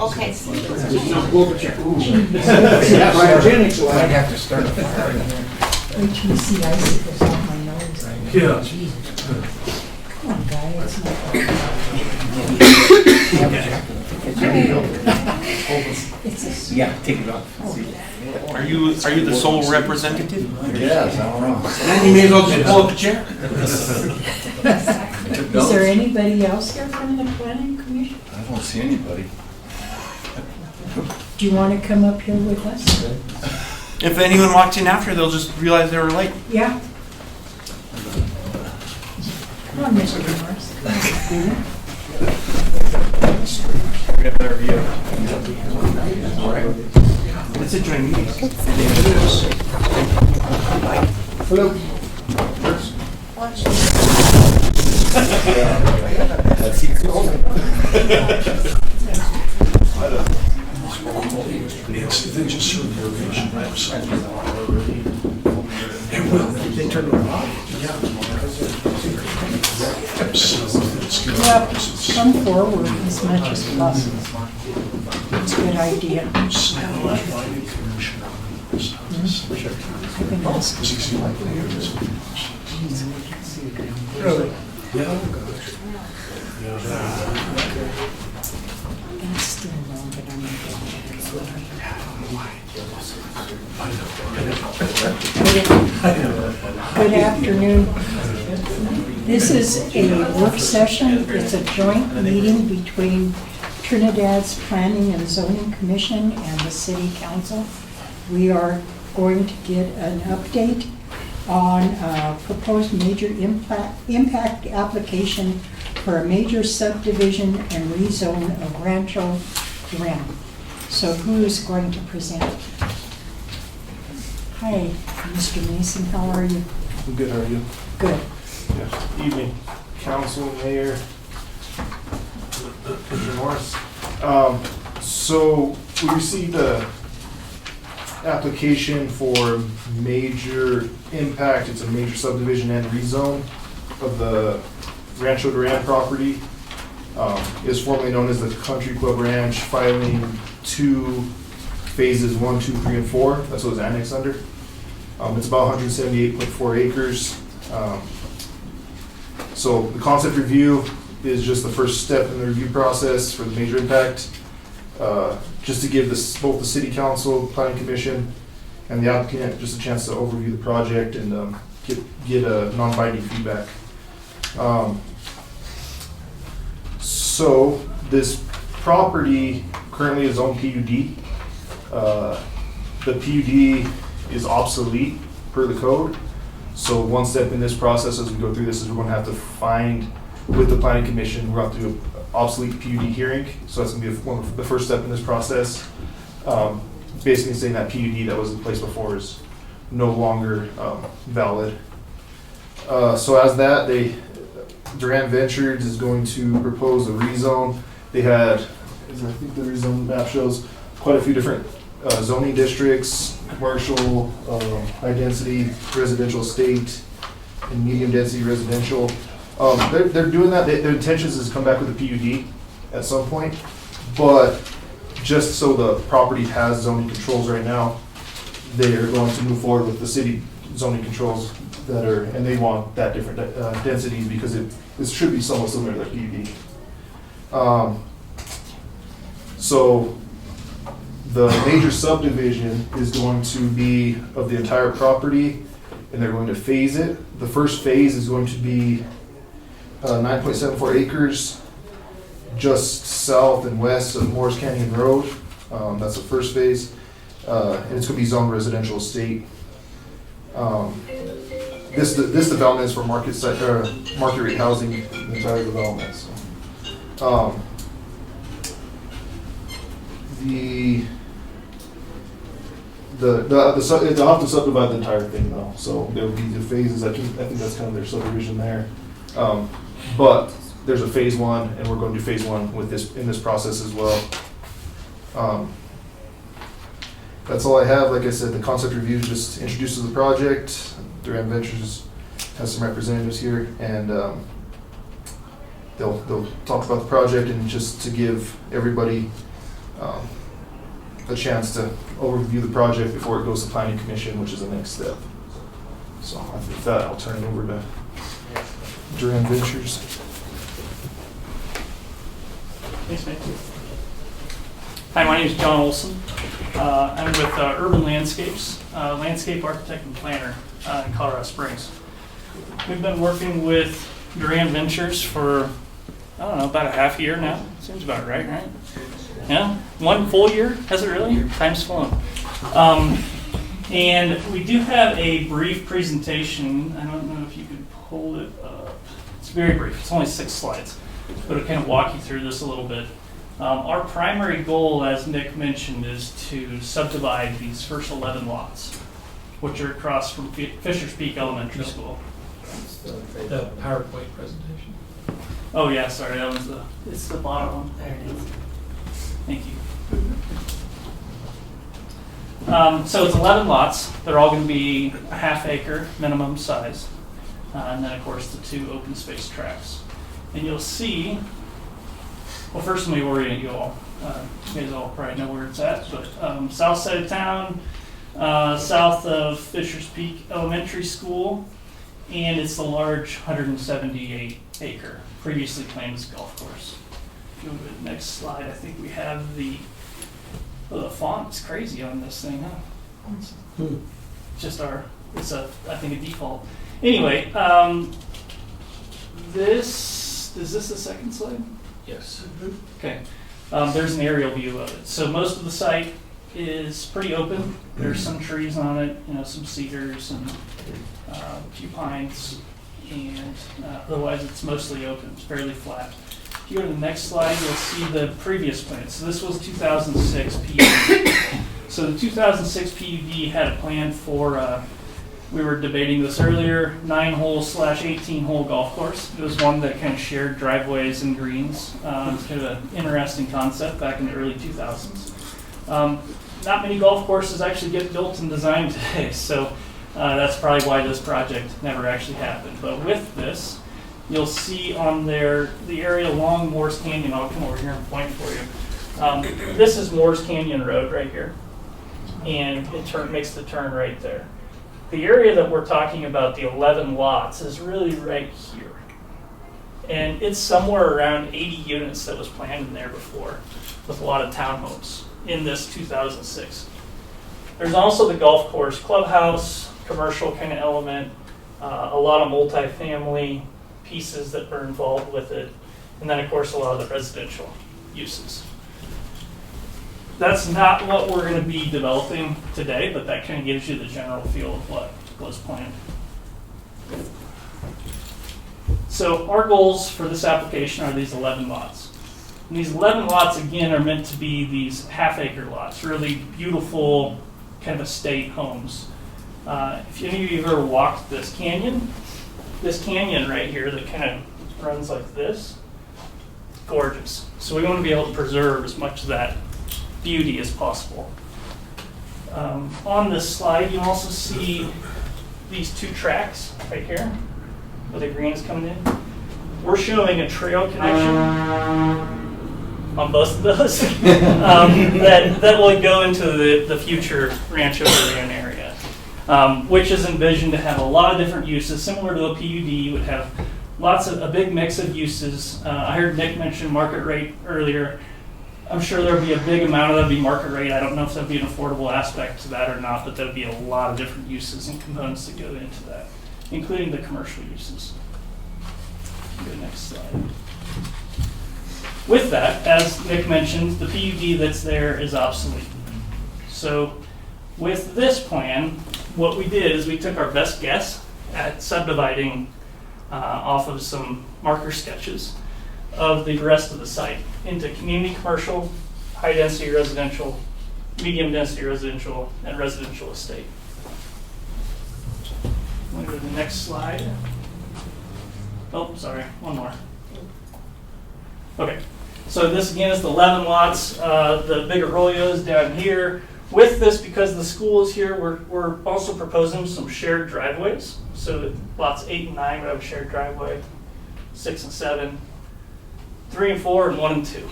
Okay. I'd have to start a fire. Wait till you see icicles on my nose. Yeah. Jesus. Come on, guy, it's not. It's a. Yeah, take it off. Are you the sole representative? Yes, I don't know. Then you may as well just pull up a chair. Is there anybody else here from the planning commission? I don't see anybody. Do you want to come up here with us? If anyone walks in after, they'll just realize they were late. Yeah. Come on, Mr. Morris. We have better view. It's a joint meeting. Hello. Nancy, they just showed the irrigation website. It will. They turned it off? Yeah. So it's good. Yeah, come forward as much as possible. It's a good idea. Planning commissioner. I've been asking. Really? Yeah. It's still long, but I'm not Good afternoon. This is a work session. It's a joint meeting between Trinidad's Planning and Zoning Commission and the City Council. We are going to get an update on a proposed major impact application for a major subdivision and rezone of Rancho Duran. So who is going to present? Hi, Mr. Mason, how are you? I'm good, how are you? Good. Yeah. Evening, council, mayor, Mr. Morris. So we received a application for major impact. It's a major subdivision and rezone of the Rancho Duran property. Is formerly known as the Country Club Ranch, filing 2 phases 1, 2, 3, and 4. That's what it's annexed under. It's about 178.4 acres. So the concept review is just the first step in the review process for the major impact. Just to give both the city council, planning commission, and the applicant just a chance to overview the project and get a non-binding feedback. So this property currently is on PUD. The PUD is obsolete per the code. So one step in this process as we go through this is we're going to have to find with the planning commission, we're going to have to do an obsolete PUD hearing. So that's going to be the first step in this process. Basically saying that PUD that was in place before is no longer valid. So as that, Duran Ventures is going to propose a rezone. They had, I think the rezone map shows quite a few different zoning districts, commercial, high density residential estate, and medium density residential. They're doing that. Their intentions is to come back with a PUD at some point, but just so the property has zoning controls right now, they're going to move forward with the city zoning controls that are, and they want that different densities because it should be somewhat similar to the PUD. So the major subdivision is going to be of the entire property, and they're going to phase it. The first phase is going to be 9.74 acres just south and west of Morris Canyon Road. That's the first phase. And it's going to be zoned residential estate. This development is for market rate housing, the entire development. So. They'll have to subdivide the entire thing though, so there will be the phases. I think that's kind of their subdivision there. But there's a phase 1, and we're going to do phase 1 with in this process as well. That's all I have. Like I said, the concept review just introduces the project. Duran Ventures has some representatives here, and they'll talk about the project and just to give everybody a chance to overview the project before it goes to planning commission, which is the next step. So with that, I'll turn it over to Duran Ventures. Thanks, Nick. Hi, my name is John Olson. I'm with Urban Landscapes, landscape architect and planner in Colorado Springs. We've been working with Duran Ventures for, I don't know, about a half year now. Seems about right? Yeah, 1 full year, has it really? Time's flown. And we do have a brief presentation. I don't know if you could pull it up. It's very brief, it's only 6 slides, but it'll kind of walk you through this a little bit. Our primary goal, as Nick mentioned, is to subdivide these first 11 lots, which are across from Fisher's Peak Elementary School. The PowerPoint presentation. Oh yeah, sorry, that was it's the bottom one. There it is. Thank you. So it's 11 lots. They're all going to be a ½ acre minimum size. And then of course the 2 open space tracks. And you'll see, well first let me orient you all. You guys all probably know where it's at, but south side of town, south of Fisher's Peak Elementary School, and it's the large 178 acre, previously claimed as golf course. If you go to the next slide, I think we have the font is crazy on this thing, huh? It's just I think a default. Anyway, is this the second slide? Yes. Okay. There's an aerial view of it. So most of the site is pretty open. There's some trees on it, some cedars and a few pines, and otherwise it's mostly open. It's fairly flat. If you go to the next slide, you'll see the previous plan. So this was 2006 PUD. So the 2006 PUD had a plan for, we were debating this earlier, 9-hole / 18-hole golf course. It was one that kind of shared driveways and greens. It's kind of an interesting concept back in the early 2000s. Not many golf courses actually get built and designed today, so that's probably why this project never actually happened. But with this, you'll see on there the area along Moores Canyon. I'll come over here and point for you. This is Moores Canyon Road right here, and it makes the turn right there. The area that we're talking about, the 11 lots, is really right here. And it's somewhere around 80 units that was planned in there before, with a lot of townhomes in this 2006. There's also the golf course clubhouse, commercial kind of element, a lot of multifamily pieces that were involved with it, and then of course a lot of the residential uses. That's not what we're going to be developing today, but that kind of gives you the general feel of what was planned. So our goals for this application are these 11 lots. And these 11 lots, again, are meant to be these ½ acre lots, really beautiful kind of estate homes. If any of you have ever walked this canyon right here that kind of runs like this, gorgeous. So we want to be able to preserve as much of that beauty as possible. On this slide, you also see these 2 tracks right here, where the green is coming in. We're showing a trail connection on both of those that will go into the future Rancho Duran area, which is envisioned to have a lot of different uses, similar to a PUD. You would have a big mix of uses. I heard Nick mention market rate earlier. I'm sure there'll be a big amount of that be market rate. I don't know if there'll be an affordable aspect to that or not, but there'll be a lot of different uses and components that go into that, including the commercial uses. Go to the next slide. With that, as Nick mentioned, the PUD that's there is obsolete. So with this plan, what we did is we took our best guess at subdividing off of some marker sketches of the rest of the site into community commercial, high density residential, medium density residential, and residential estate. I'm going to go to the next slide. Oh, sorry, one more. Okay, so this again is the 11 lots. The big arroyo is down here. With this, because the school is here, we're also proposing some shared driveways. So lots 8 and 9 would have a shared driveway, 6 and 7, 3 and 4, and 1 and 2.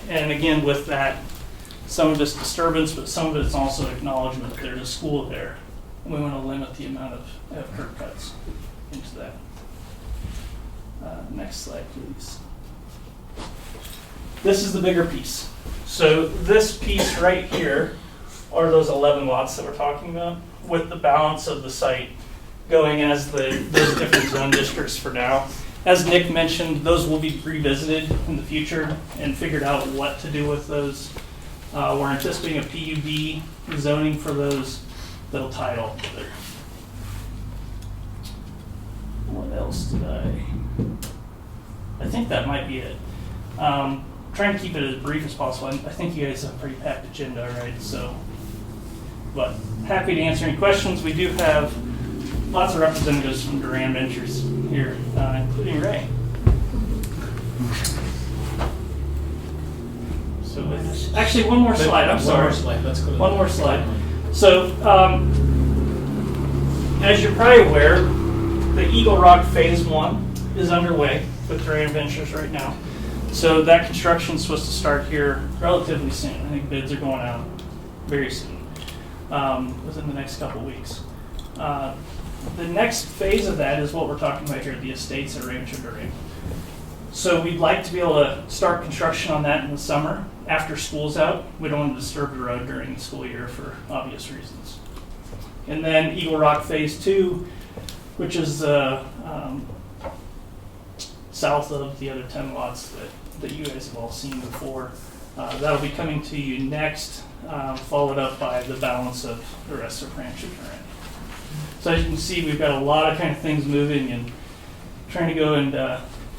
And again, with that, Some of it's disturbance, but some of it's also acknowledgement that there's a school there. And we want to limit the amount of curb cuts into that. Next slide, please. This is the bigger piece. So this piece right here are those 11 lots that we're talking about, with the balance of the site going as those different zone districts for now. As Nick mentioned, those will be revisited in the future and figured out what to do with those. We're anticipating a PUD zoning for those that'll tie it all together. What else did I think that might be it. Trying to keep it as brief as possible. I think you guys have a pretty packed agenda, right? So, but happy to answer any questions. We do have lots of representatives from Duran Ventures here, including Ray. So actually, one more slide. I'm sorry. One more slide. Let's go to One more slide. So, as you're probably aware, the Eagle Rock Phase 1 is underway with Duran Ventures right now. So that construction is supposed to start here relatively soon. I think bids are going out very soon, within the next couple weeks. The next phase of that is what we're talking about here, the estates at Rancho Duran. So we'd like to be able to start construction on that in the summer after school's out. We don't want to disturb the road during the school year for obvious reasons. And then Eagle Rock Phase 2, which is south of the other 10 lots that you guys have all seen before. That'll be coming to you next, followed up by the balance of the rest of Rancho Duran. So as you can see, we've got a lot of kind of things moving and trying to go and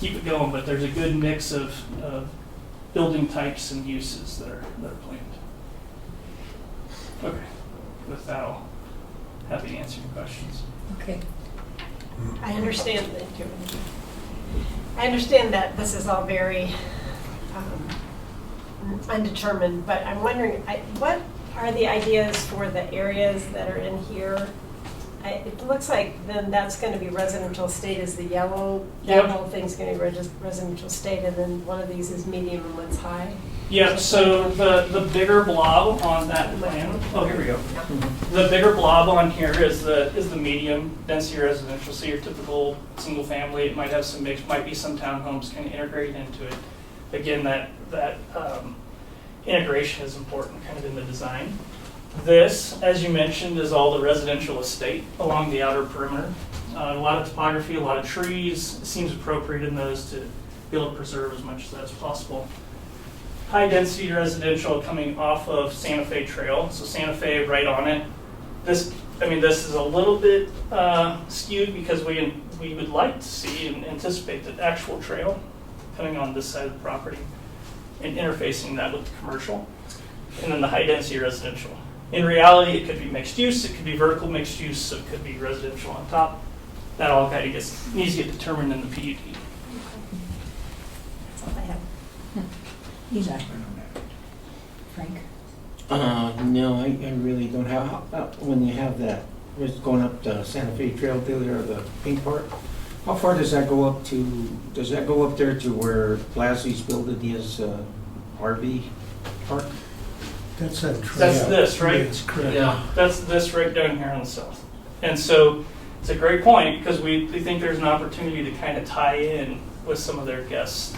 keep it going, but there's a good mix of building types and uses that are planned. Okay, with that, I'll happy to answer your questions. Okay. I understand that I understand that this is all very undetermined, but I'm wondering, what are the ideas for the areas that are in here? It looks like then that's going to be residential estate is the yellow. Yep. That whole thing's going to be residential estate, and then one of these is medium and one's high. Yeah, so the bigger blob on that plan, oh, here we go. The bigger blob on here is the medium density residential, so your typical single family. It might have some mix, might be some townhomes kind of integrated into it. Again, that integration is important kind of in the design. This, as you mentioned, is all the residential estate along the outer perimeter. A lot of topography, a lot of trees. It seems appropriate in those to be able to preserve as much of that as possible. High density residential coming off of Santa Fe Trail. So Santa Fe right on it. This is a little bit skewed because we would like to see and anticipate the actual trail coming on this side of the property and interfacing that with the commercial. And then the high density residential. In reality, it could be mixed use, it could be vertical mixed use, so it could be residential on top. That all kind of needs to get determined in the PUD. That's all I have. Isaac. Frank? No, I really don't have, when you have that, it's going up the Santa Fe Trail there, or the pink part, how far does that go up to, does that go up there to where Blasie's building his RV park? That's that trail. That's this, right? That's correct. Yeah. That's this right down here on the south. And so it's a great point because we think there's an opportunity to kind of tie in with some of their guests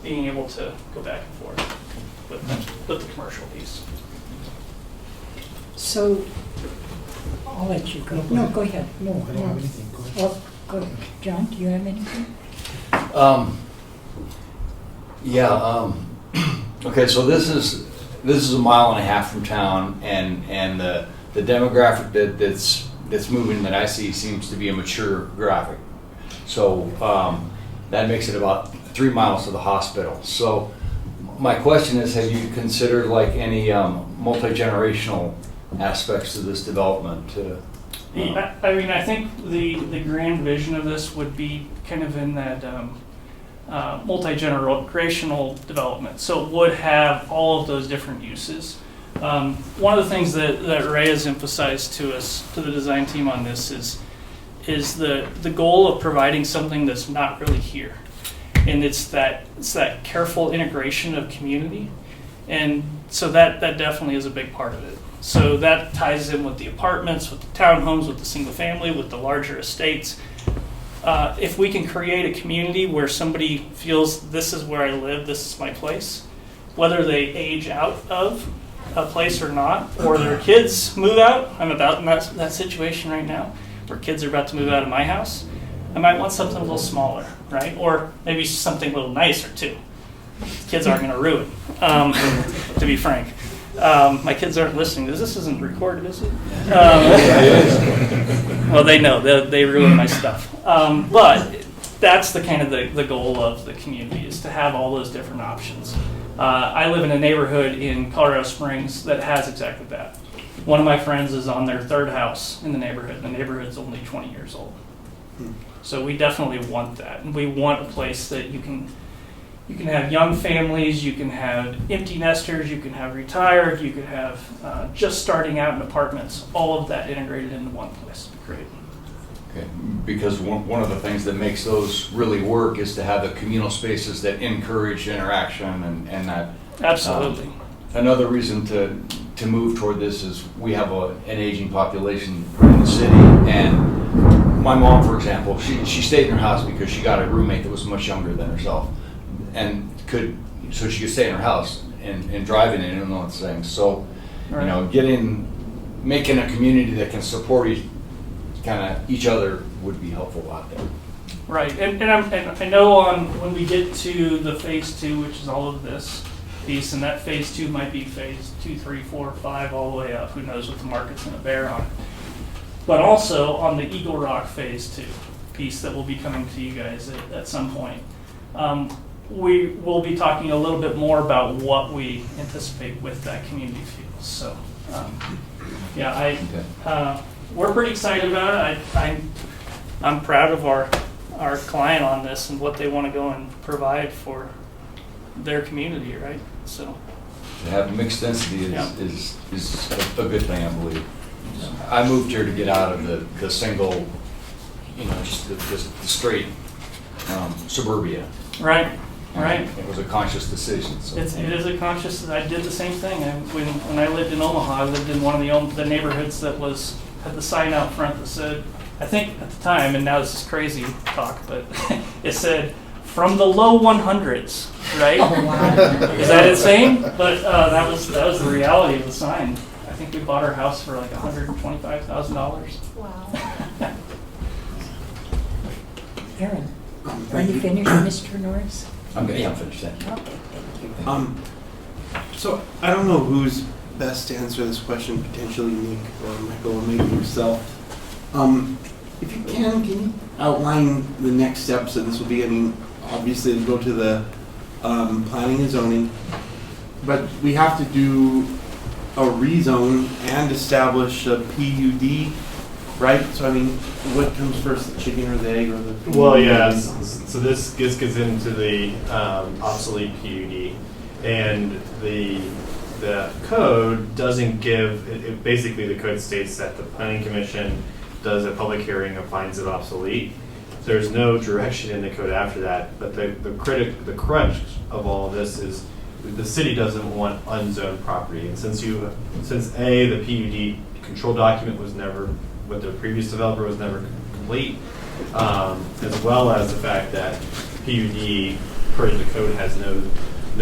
being able to go back and forth with the commercial piece. So, I'll let you go. No, go ahead. No, I don't have anything. Go ahead. Well, go ahead. John, do you have anything? Okay, so this is a mile and a half from town, and the demographic that's moving that I see seems to be a mature graphic. So that makes it about 3 miles to the hospital. So my question is, have you considered like any multi-generational aspects to this development? I think the grand vision of this would be kind of in that multi-generational development. So it would have all of those different uses. One of the things that Ray has emphasized to us, to the design team on this, is the goal of providing something that's not really here. And it's that careful integration of community And so that definitely is a big part of it. So that ties in with the apartments, with the townhomes, with the single family, with the larger estates. If we can create a community where somebody feels this is where I live, this is my place, whether they age out of a place or not, or their kids move out. I'm about in that situation right now, where kids are about to move out of my house. I might want something a little smaller, right? Or maybe something a little nicer too. Kids aren't going to ruin, to be frank. My kids aren't listening. This isn't recorded, is it? Well, they know. They ruin my stuff. But that's the kind of the goal of the community, is to have all those different options. I live in a neighborhood in Colorado Springs that has exactly that. One of my friends is on their third house in the neighborhood. The neighborhood's only 20 years old. So we definitely want that. And we want a place that you can have young families, you can have empty nesters, you can have retired, you could have just starting out in apartments, all of that integrated into one place. Great. Okay. Because one of the things that makes those really work is to have the communal spaces that encourage interaction and that. Absolutely. Another reason to move toward this is we have an aging population in the city, and my mom, for example, she stayed in her house because she got a roommate that was much younger than herself, and so she could stay in her house and drive in and all those things. So, Right. you know, making a community that can support each other would be helpful out there. Right, and I know when we get to the phase 2, which is all of this piece, and that phase 2 might be phase 2, 3, 4, 5, all the way up. Who knows what the market's going to bear on it. But also on the Eagle Rock phase 2 piece that will be coming to you guys at some point. We will be talking a little bit more about what we anticipate with that community feel. So, we're pretty excited about it. I'm proud of our client on this and what they want to go and provide for their community, right? So To have mixed density Yeah. is a good thing, I believe. I moved here to get out of the single, just the straight suburbia. right. It was a conscious decision. So. It is a conscious. I did the same thing. When I lived in Omaha, I lived in one of the neighborhoods that had the sign out front that said, I think at the time, and now this is crazy talk, but it said, from the low 100s, right? Oh, wow. Is that insane? But that was the reality of the sign. I think we bought our house for like $125,000. Wow. Aaron, are you finished, Mr. Norris? I'm finished. Thank you. Okay, thank you. So I don't know who's best to answer this question, potentially Nick or Michael or maybe yourself. If you can you outline the next steps of this will be? I mean, obviously it'll go to the planning and zoning, but we have to do a rezone and establish a PUD, right? So I mean, what comes first, the chicken or the egg or the? Well, yeah. So this gets into the obsolete PUD, and the code doesn't give. It basically, the code states that the planning commission does a public hearing and finds it obsolete. There's no direction in the code after that. But the crutch of all of this is the city doesn't want unzoned property, and since the PUD control document was never, with the previous developer, was never complete, as well as the fact that PUD per the code has no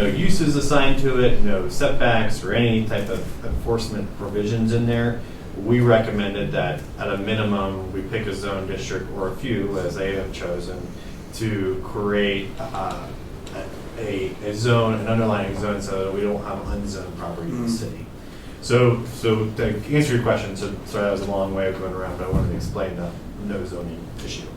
uses assigned to it, no setbacks or any type of enforcement provisions in there. We recommended that at a minimum we pick a zone district or a few, as they have chosen, to create a zone, an underlying zone, so that we don't have unzoned property in the city. So to answer your question, sorry that was a long way of going around, but I wanted to explain the no zoning issue.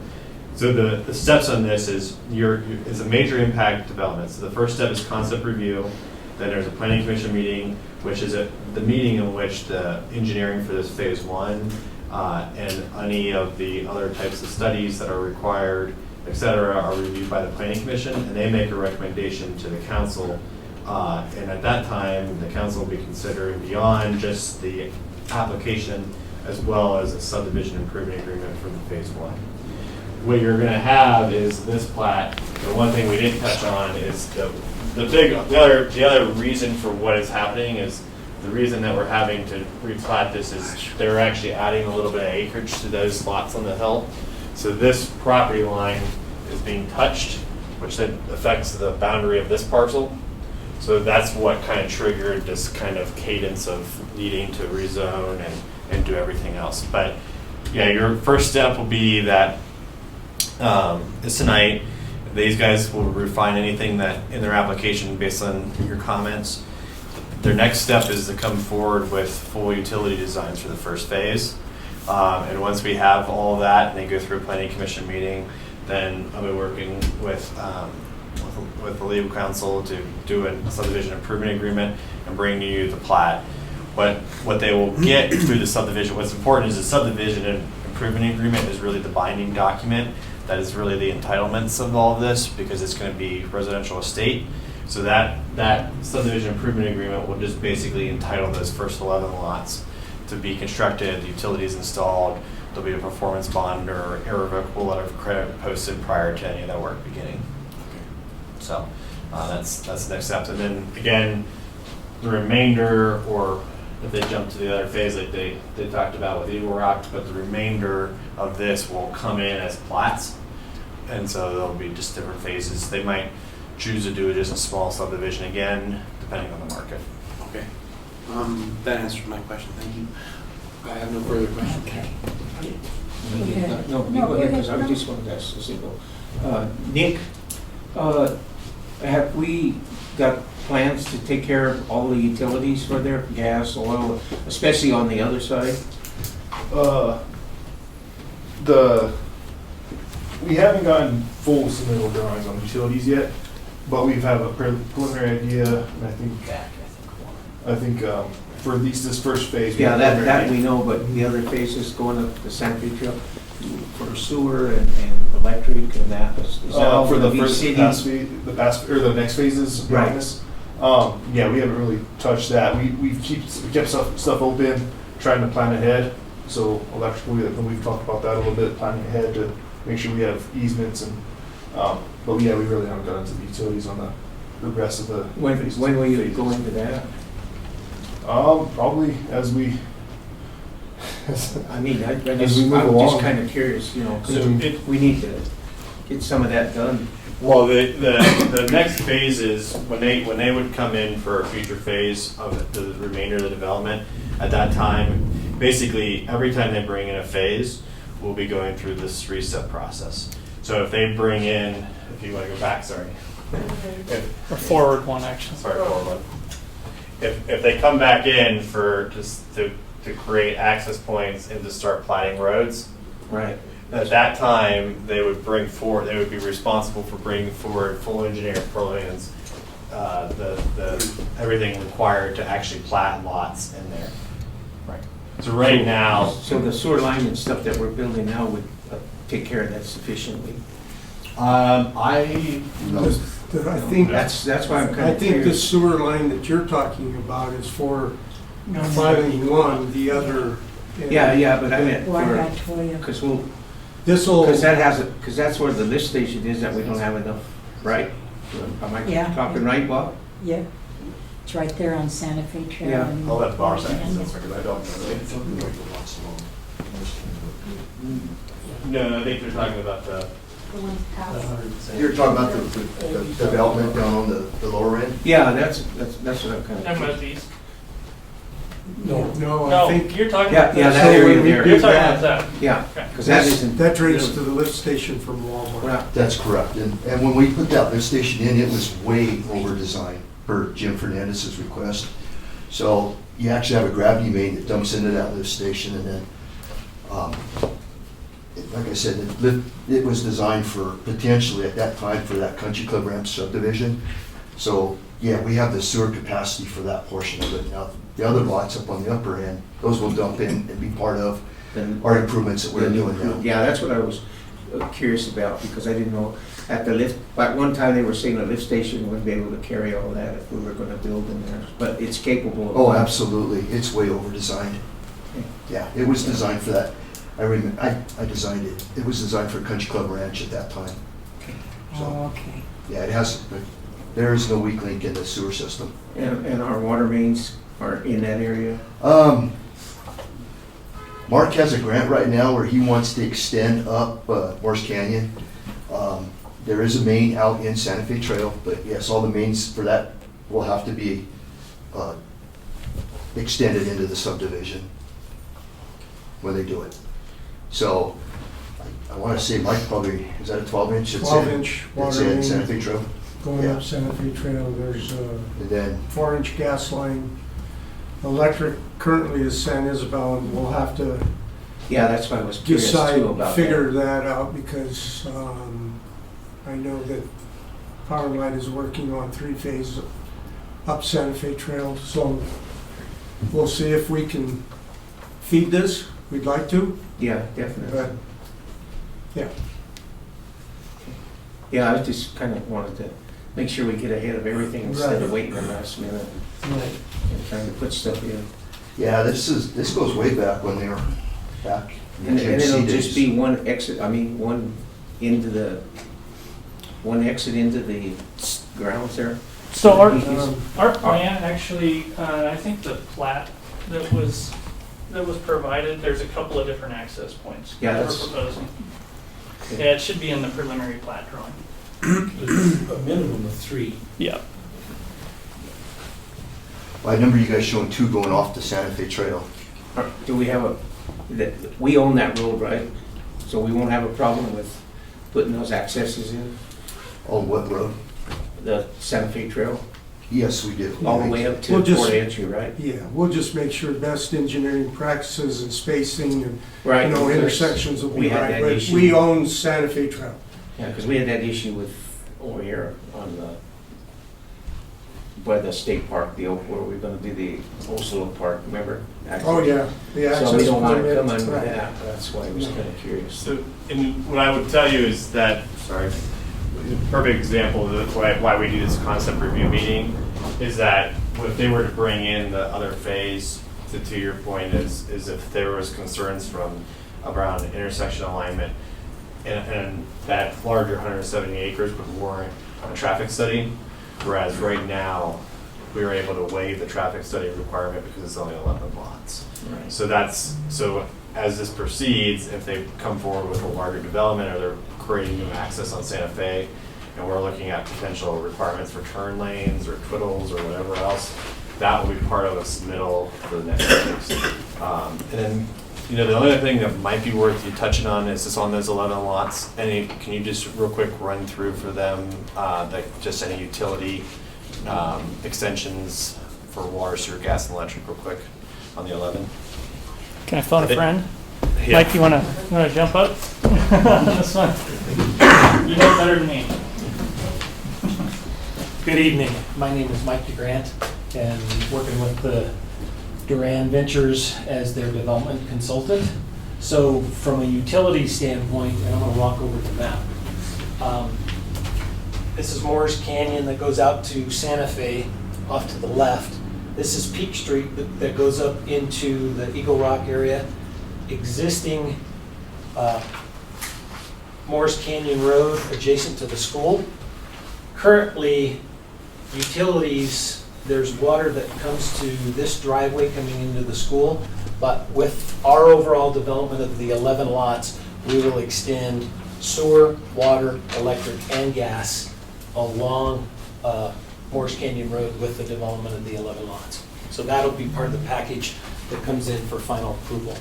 So the steps on this is a major impact development. So the first step is concept review. Then there's a planning commission meeting, which is the meeting in which the engineering for this phase 1 and any of the other types of studies that are required, et cetera, are reviewed by the planning commission, and they make a recommendation to the council. And at that time, the council will be considering beyond just the application, as well as a subdivision improvement agreement for the phase 1. What you're going to have is this plat. The one thing we didn't touch on is the other reason for what is happening is the reason that we're having to replat this is they're actually adding a little bit of acreage to those lots on the hill. So this property line is being touched, which then affects the boundary of this parcel. So that's what kind of triggered this kind of cadence of needing to rezone and do everything else. But yeah, your first step will be that this tonight, these guys will refine anything that in their application based on your comments. Their next step is to come forward with full utility designs for the first phase. And once we have all of that and they go through a planning commission meeting, then I'll be working with the legal counsel to do a subdivision improvement agreement and bring you the plat. What they will get through the subdivision, what's important is the subdivision and improvement agreement is really the binding document. That is really the entitlements of all of this because it's going to be residential estate. So that subdivision improvement agreement will just basically entitle those first 11 lots to be constructed, the utilities installed, there'll be a performance bond or irrevocable letter of credit posted prior to any of that work beginning. So that's the next step. And then again, the remainder, or if they jump to the other phase like they talked about with Eagle Rock, but the remainder of this will come in as plats. And so there'll be just different phases. They might choose to do just a small subdivision again, depending on the market. Okay. That answered my question. Thank you. I have no further questions. Okay. No, you go ahead, because I just wanted to ask a simple. Nick, have we got plans to take care of all the utilities for their gas, oil, especially on the other side? We haven't gotten full submittal drawings on utilities yet, but we have a preliminary idea, and I think for at least this first phase. Yeah, that we know, but the other phases going up the Santa Fe Trail for sewer and electric and that, is that all for the gonna be first city? the next phases of Right. this. Yeah, we haven't really touched that. We kept stuff open, trying to plan ahead. So electrically, we've talked about that a little bit, planning ahead to make sure we have easements and. But yeah, we really haven't got into the utilities on the rest of the. When phases. will you go into that? Probably as we. I mean, I'm we just move along. kind of curious, you know, 'cause So we need to get some of that done. Well, the next phase is when they would come in for a future phase of the remainder of the development. At that time, basically every time they bring in a phase, we'll be going through this 3-step process. So if they bring in, if you want to go back, sorry. Or forward one, actually. Sorry, forward one. If they come back in for just to create access points and to start platting roads, Right. at that time, they would be responsible for bringing forward full engineering plans, everything required to actually plat lots in there. Right. So right now. So the sewer line and stuff that we're building now would take care of that sufficiently? I think, That's why I'm I kind of think the curious. sewer line that you're talking about is for filing one, the other. Yeah, but I meant Well, I for, got Toya. This'll, because that's where the lift station is that we don't have enough, right? Am I Yeah. talking right, Bob? Yeah, it's right there on Santa Fe Trail. Yeah. and- I'll let Bob say it, and- because I don't know. No, I think they're talking about the. You're talking about the development down on the lower end? Yeah, that's what I'm kind Talking of. about these. no, I No, think you're talking Yeah, about yeah, this. that So area when we there. do You're talking that- about that. Yeah, Okay. because that isn't. that drains to the lift station from Walmart. Well, That's correct. And when we put that lift station in, it was way over designed per Jim Fernandez's request. So you actually have a gravity main that dumps into that lift station, and then, like I said, it was designed for potentially at that time for that Country Club Ranch subdivision. So yeah, we have the sewer capacity for that portion of it. Now, the other lots up on the upper end, those will dump in and be part of then- our improvements that we're then doing now. Yeah, that's what I was curious about, because I didn't know at the lift, but one time they were saying a lift station wouldn't be able to carry all that if we were gonna build in there, but it's capable of. Oh, absolutely. It's way over designed. Yeah, it was designed for that. I remember, I designed it. It was designed for Country Club Ranch at that time. So, Oh, okay. yeah, it has There is no weak link in the sewer system. And our water mains are in that area? Mark has a grant right now where he wants to extend up Morse Canyon. There is a main out in Santa Fe Trail, but yes, all the mains for that will have to be extended into the subdivision when they do it. So I want to say Mike probably, is that a 12-inch? 12-inch That's water it, main Santa Fe Trail. going Yeah. up Santa Fe Trail. There's a And then 4-inch gas line. Electric currently is San Isabel, and we'll have to Yeah, that's why I was curious decide, too about figure that. that out, because I know that Power Light is working on 3-phase up Santa Fe Trail, so we'll see if we can feed this. We'd like to, Yeah, definitely. but yeah. Yeah, I just kind of wanted to make sure we get ahead of everything instead of Right. waiting the last minute and trying to put stuff in. yeah, this goes way back when they were back in And the and it'll GMC just days. be one exit, one exit into the grounds there? So Um, our plan actually, I think the plat that was provided, there's a couple of different access points Yeah, that we're that's- proposing. Okay. Yeah, it should be in the preliminary plat drawing. A minimum of 3. Yeah. I remember you guys showing 2 going off the Santa Fe Trail. Do we have we own that road, right? So we won't have a problem with putting those accesses in, On what road? the Santa Fe Trail, Yes, we do. all the way up to We'll just- Port Entry, right? Yeah, we'll just make sure best engineering practices and spacing and, Right. you know, because intersections will we be had right, that but issue. we own Santa Fe Trail. Yeah, because we had that issue with, over here on by the state park, where we're gonna do the Oslo Park, remember? Oh, yeah, the access So we don't want to permit, come under right. that, that's why I was kind of curious. So, and what I would tell you is that, sorry, a perfect example of why we do this concept review meeting is that if they were to bring in the other phase, to your point, is if there was concerns from around intersection alignment and that larger 170 acres would warrant a traffic study, whereas right now, we were able to waive the traffic study requirement because it's only 11 lots. Right. So as this proceeds, if they come forward with a larger development or they're creating new access on Santa Fe, and we're looking at potential requirements for turn lanes or twiddles or whatever else, that will be part of a submittal for the next phase. And then, the only other thing that might be worth you touching on is just on those 11 lots. Can you just real quick run through for them, just any utility extensions for water, sewer, gas, and electric real quick on the 11? Can I phone a friend? Yeah. Mike, you wanna jump up? This one. You know better than me. Good evening. My name is Mike DeGrant, and working with the Duran Ventures as their development consultant. So from a utility standpoint, and I'm gonna walk over the map. This is Morris Canyon that goes out to Santa Fe off to the left. This is Peak Street that goes up into the Eagle Rock area. Existing Morris Canyon Road adjacent to the school. Currently, utilities, there's water that comes to this driveway coming into the school, but with our overall development of the 11 lots, we will extend sewer, water, electric, and gas along Morris Canyon Road with the development of the 11 lots. So that'll be part of the package that comes in for final approval.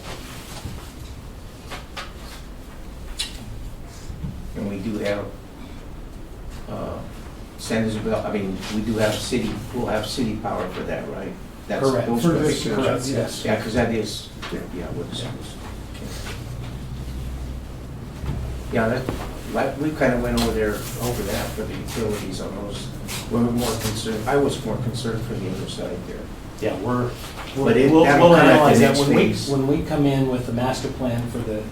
And we do have, San Isabel, we do have we'll have city power for that, right? That's Correct. those For are- this, Correct, yes. Yeah, because that is, yeah, we kind of went over that for the utilities on those. We're more concerned, I was more concerned for the other side there. Yeah, But we'll that'll come at the analyze that. next phase. When we come in with the master plan for the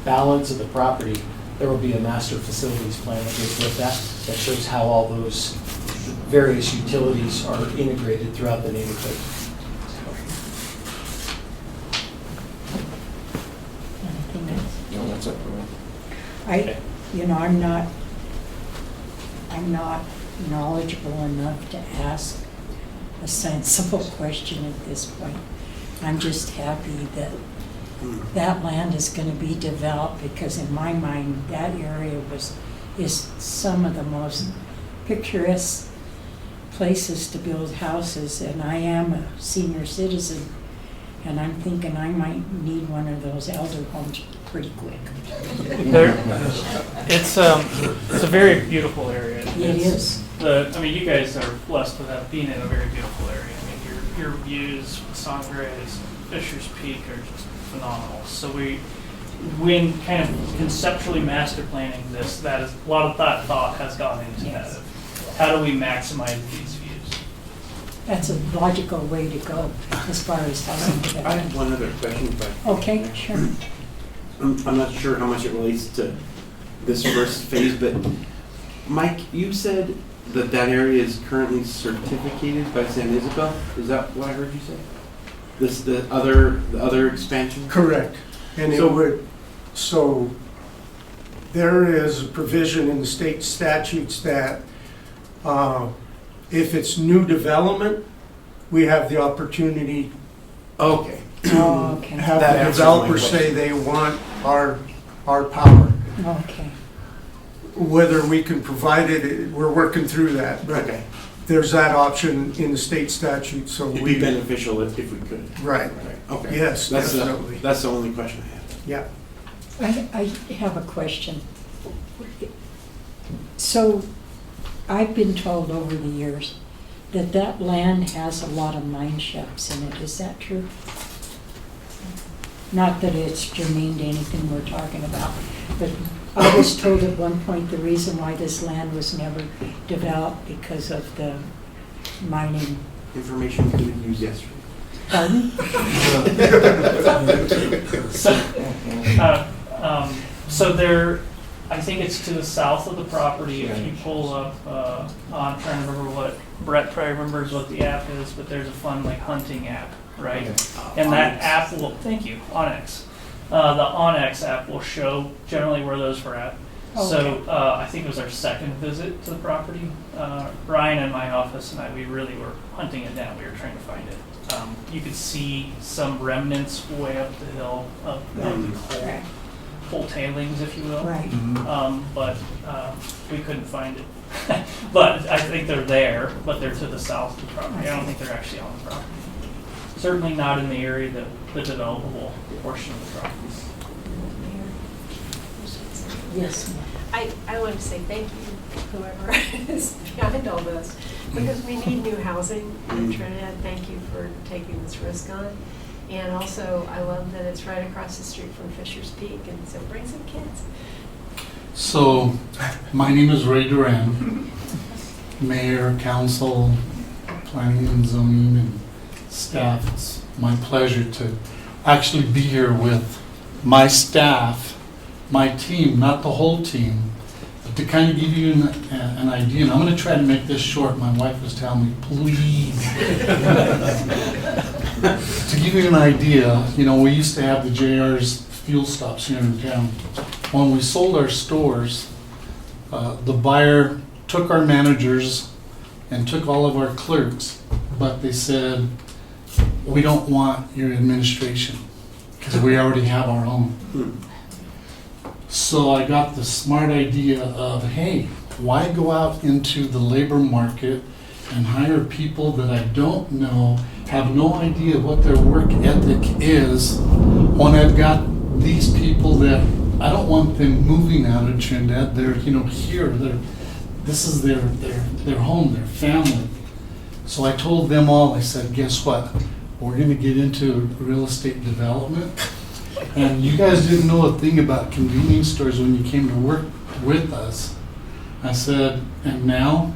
balance of the property, there will be a master facilities plan that goes with that shows how all those various utilities are integrated throughout the neighborhood. Anything else? No, that's up for me. I'm not knowledgeable enough to ask a sensible question at this point. I'm just happy that that land is going to be developed, because in my mind, that area is some of the most picturesque places to build houses, and I am a senior citizen, and I'm thinking I might need one of those elder homes pretty quick. It's a very beautiful area. It is. I mean, you guys are blessed with being in a very beautiful area. I mean, your views, Sangres, Fisher's Peak are just phenomenal. So when kind of conceptually master planning this, that is a lot of thought has gone into that. How do we maximize these views? That's a logical way to go as far as housing I development. have one other question, but Okay, sure. I'm not sure how much it relates to this first phase, but Mike, you said that that area is currently certificated by San Isabel? Is that what I heard you say? The other expansion? Correct. And so there is a provision in the state statutes that if it's new development, we have the opportunity Okay. Oh, okay. have That the answers my developer question. say they want our power. Okay. Whether we can provide it, we're working through that. But Okay. there's that option in the state statute, so It'd we. be beneficial if we could. Right. Okay. Yes, definitely. That's the only question I have. Yeah. I have a question. So I've been told over the years that that land has a lot of mine shafts in it. Is that true? Not that it's germane to anything we're talking about, but I was told at one point the reason why this land was never developed because of the mining. Information we could use yesterday. Pardon? So there, I think it's to the south of the property. If you pull up, I'm trying to remember what, Brett probably remembers what the app is, but there's a fun like hunting app, right? And that app will, thank you, Onyx. The Onyx app will show generally where those were at. So I think it was our second visit to the property. Ryan in my office and I, we really were hunting it down. We were trying to find it. You could see some remnants way up the hill of the coal tailings, if you will. Right. But we couldn't find it. But I think they're there, but they're to the south of the property. I don't think they're actually on the property. Certainly not in the area that the developable portion of the property. Yes. I want to say thank you, whoever is behind all this, because we need new housing in Trinidad. Thank you for taking this risk on. And also, I love that it's right across the street from Fisher's Peak, and so bring some kids. So, my name is Ray Duran, Mayor, Council, Planning and Zoning, and staff. It's my pleasure to actually be here with my staff, my team, not the whole team, but to kind of give you an idea. And I'm going to try to make this short. My wife was telling me, please. To give you an idea, you know, we used to have the JR's fuel stops here in town. When we sold our stores, the buyer took our managers and took all of our clerks, but they said, we don't want your administration because we already have our own. So I got the smart idea of, hey, why go out into the labor market and hire people that I don't know, have no idea what their work ethic is, when I've got these people that I don't want them moving out of Trinidad. They're, you know, here. This is their home, their family. So I told them all, I said, guess what? We're going to get into real estate development. And you guys didn't know a thing about convenience stores when you came to work with us. I said, and now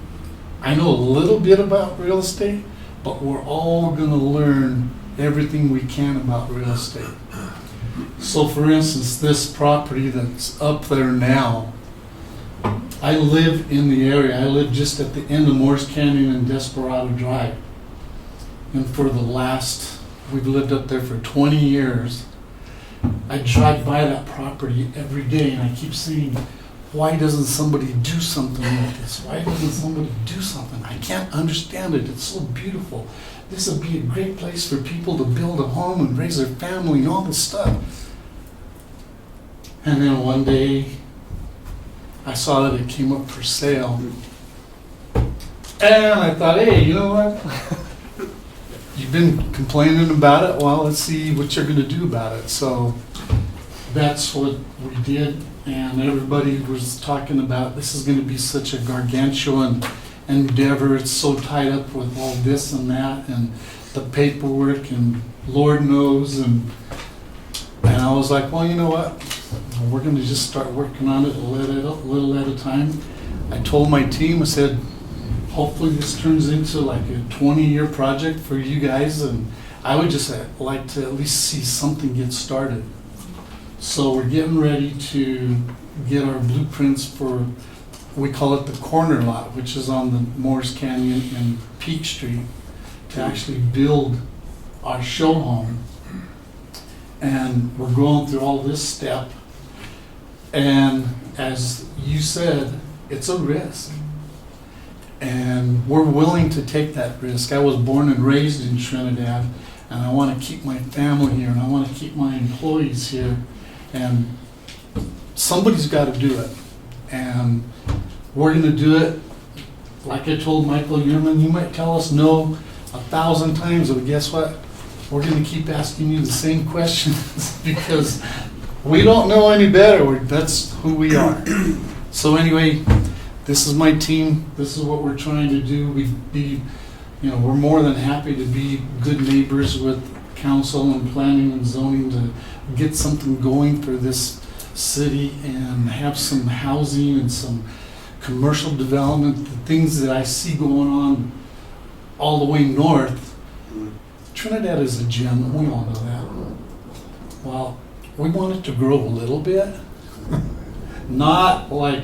I know a little bit about real estate, but we're all going to learn everything we can about real estate. So for instance, this property that's up there now, I live in the area. I live just at the end of Morris Canyon and Desperado Drive. And for the last, we've lived up there for 20 years. I drive by that property every day and I keep saying, why doesn't somebody do something like this? Why doesn't somebody do something? I can't understand it. It's so beautiful. This would be a great place for people to build a home and raise their family and all this stuff. And then one day, I saw that it came up for sale. And I thought, hey, you know what? You've been complaining about it. Well, let's see what you're going to do about it. So that's what we did. And everybody was talking about this is going to be such a gargantuan endeavor. It's so tied up with all this and that and the paperwork and Lord knows. And I was like, well, you know what? We're going to just start working on it a little at a time. I told my team, I said, hopefully this turns into like a 20-year project for you guys. And I would just like to at least see something get started. So we're getting ready to get our blueprints for, we call it the corner lot, which is on the Morris Canyon and Peak Street, to actually build our show home. And we're going through all this step. And as you said, it's a risk. And we're willing to take that risk. I was born and raised in Trinidad, and I want to keep my family here, and I want to keep my employees here. And somebody's got to do it. And we're going to do it. Like I told Michael Yerman, you might tell us no 1,000 times, but guess what? We're going to keep asking you the same questions because we don't know any better. That's who we are. So anyway, this is my team. This is what we're trying to do. We're more than happy to be good neighbors with council and planning and zoning to get something going for this city and have some housing and some commercial development, the things that I see going on all the way north. Trinidad is a gem, we all know that. Well, we want it to grow a little bit, not like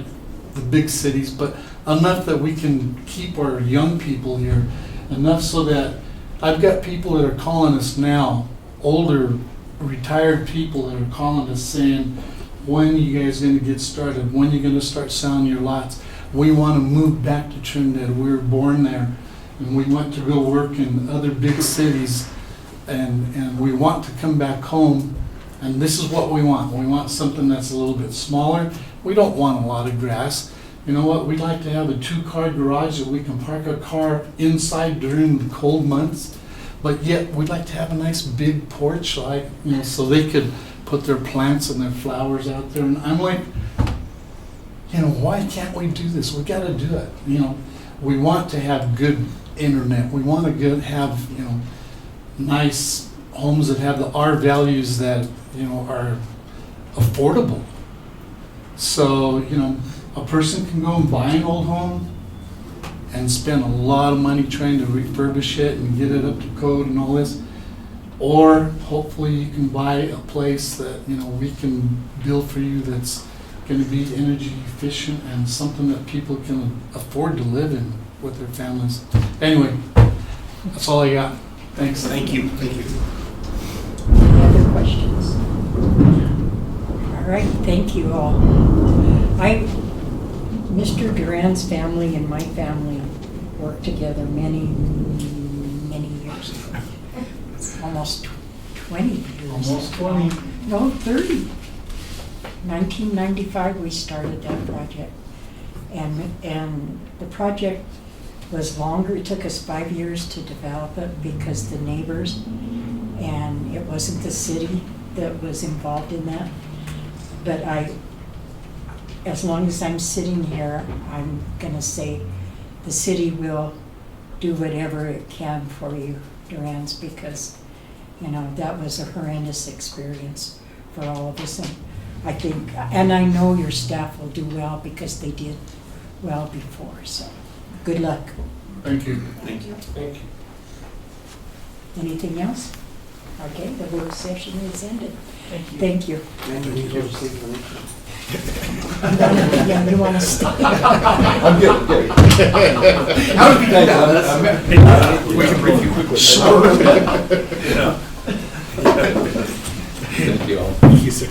the big cities, but enough that we can keep our young people here, enough so that I've got people that are calling us now, older retired people that are calling us saying, when are you guys going to get started? When are you going to start selling your lots? We want to move back to Trinidad. We were born there, and we want to go work in other big cities, and we want to come back home, and this is what we want. We want something that's a little bit smaller. We don't want a lot of grass. You know what? We'd like to have a 2-car garage that we can park a car inside during the cold months. But yet, we'd like to have a nice big porch, so they could put their plants and their flowers out there. And I'm like, why can't we do this? We got to do it. We want to have good internet. We want to have, nice homes that have the R values that, are affordable. So, a person can go and buy an old home and spend a lot of money trying to refurbish it and get it up to code and all this. Or hopefully you can buy a place that, we can build for you that's going to be energy efficient and something that people can afford to live in with their families. Anyway, that's all I got. Thanks. Thank you. Thank you. Any other questions? All right, thank you all. Mr. Duran's family and my family worked together many, many years ago. Almost 20 years. Almost 20. No, 30. 1995 we started that project. And the project was longer. It took us 5 years to develop it because the neighbors, and it wasn't the city that was involved in that. But as long as I'm sitting here, I'm gonna say the city will do whatever it can for you, Durans, because, that was a horrendous experience for all of us. And I think, and I know your staff will do well because they did well before, so good luck. Thank you. Thank you. Thank you. Anything else? Okay, the work session is ended. Thank you. Thank you. Thank Yeah, you want to stay? I'm good. How did we do that? We can brief you quickly. Thank you all. Thank you, sir.